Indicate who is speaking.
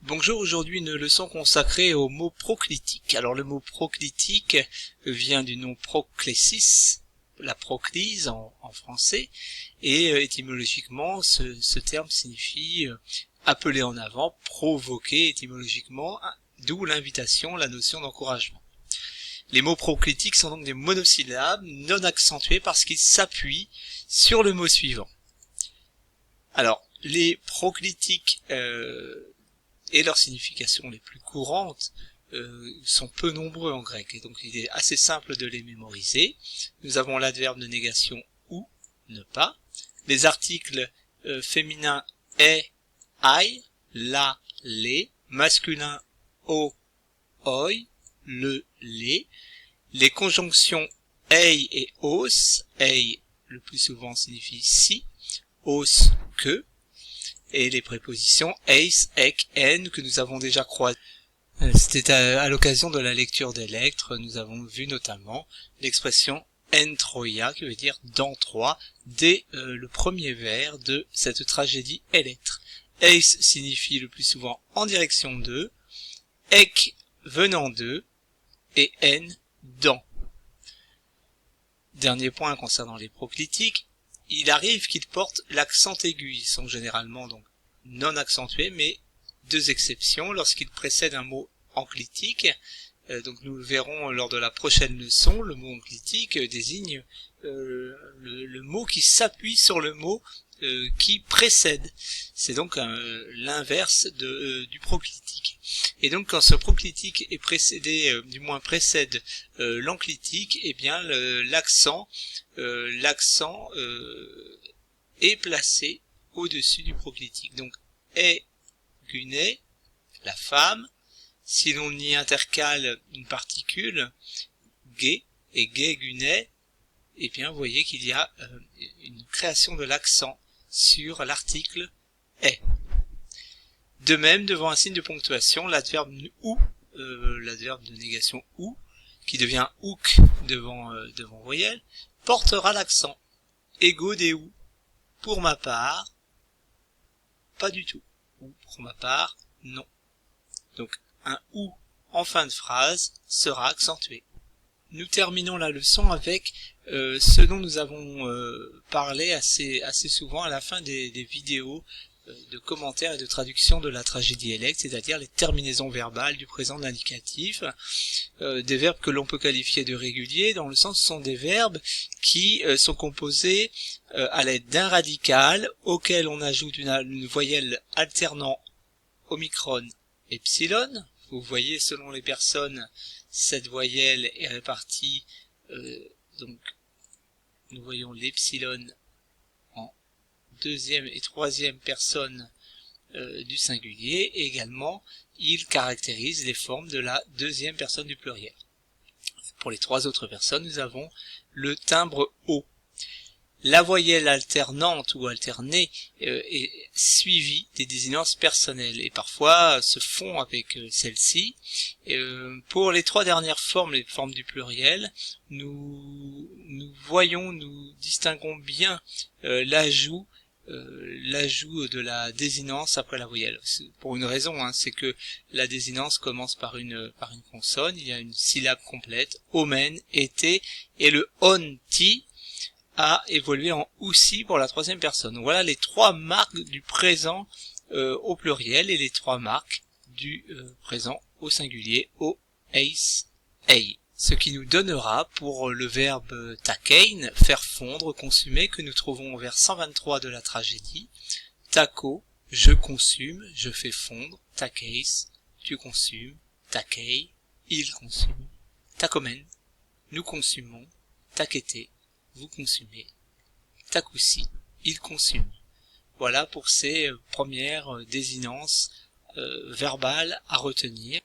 Speaker 1: Bonjour, aujourd'hui une leçon consacrée au mot proclitique. Alors le mot proclitique vient du nom proclésis, la proclise en français, et étymologiquement ce terme signifie appeler en avant, provoquer étymologiquement, d'où l'invitation, la notion d'encouragement. Les mots proclitiques sont donc des monosyllabes non accentués parce qu'ils s'appuient sur le mot suivant. Alors les proclitiques et leurs significations les plus courantes sont peu nombreux en grec, et donc il est assez simple de les mémoriser. Nous avons l'adverbe de négation ou, ne pas, les articles féminins est, ai, la, les, masculin o, oi, le, les conjonctions ei et os, ei le plus souvent signifie si, os que, et les prépositions eis, ek, en que nous avons déjà croisées. C'était à l'occasion de la lecture d'Electre, nous avons vu notamment l'expression en Troia, qui veut dire dans Troie, dès le premier vers de cette tragédie Electre. Eis signifie le plus souvent en direction d'eux, ek venant d'eux, et en dans. Dernier point concernant les proclitiques, il arrive qu'ils portent l'accent aigu. Ils sont généralement donc non accentués, mais deux exceptions lorsqu'ils précèdent un mot enclitique. Donc nous le verrons lors de la prochaine leçon. Le mot enclitique désigne le mot qui s'appuie sur le mot qui précède. C'est donc l'inverse du proclitique. Et donc quand ce proclitique est précédé, du moins précède l'enclitique, eh bien l'accent est placé au-dessus du proclitique. Donc est guné, la femme. Si l'on y intercale une particule, gay et gay guné, eh bien vous voyez qu'il y a une création de l'accent sur l'article est. De même, devant un signe de ponctuation, l'adverbe ou, l'adverbe de négation ou, qui devient ouk devant voyelle, portera l'accent. Ego des ou. Pour ma part, pas du tout. Ou pour ma part, non. Donc un ou en fin de phrase sera accentué. Nous terminons la leçon avec ce dont nous avons parlé assez souvent à la fin des vidéos de commentaires et de traduction de la tragédie Electre, c'est-à-dire les terminaisons verbales du présent de l'indicatif, des verbes que l'on peut qualifier de réguliers, dans le sens ce sont des verbes qui sont composés à l'aide d'un radical auquel on ajoute une voyelle alternant omicron epsilon. Vous voyez, selon les personnes, cette voyelle est répartie, donc nous voyons l'epsilon en deuxième et troisième personne du singulier, et également il caractérise les formes de la deuxième personne du pluriel. Pour les trois autres personnes, nous avons le timbre O. La voyelle alternante ou alternée est suivie des désinences personnelles et parfois se fond avec celle-ci. Pour les trois dernières formes, les formes du pluriel, nous distinguons bien l'ajout de la désinence après la voyelle. Pour une raison, c'est que la désinence commence par une consonne, il y a une syllabe complète, omen, été, et le on-ti a évolué en aussi pour la troisième personne. Donc voilà les trois marques du présent au pluriel et les trois marques du présent au singulier, o, eis, ei. Ce qui nous donnera pour le verbe takein, faire fondre, consumer, que nous trouvons au vers 123 de la tragédie. Tako, je consume, je fais fondre. Takeis, tu consumes. Takei, il consume. Takomen, nous consumons. Takete, vous consumez. Takusi, il consume. Voilà pour ces premières désinences verbales à retenir.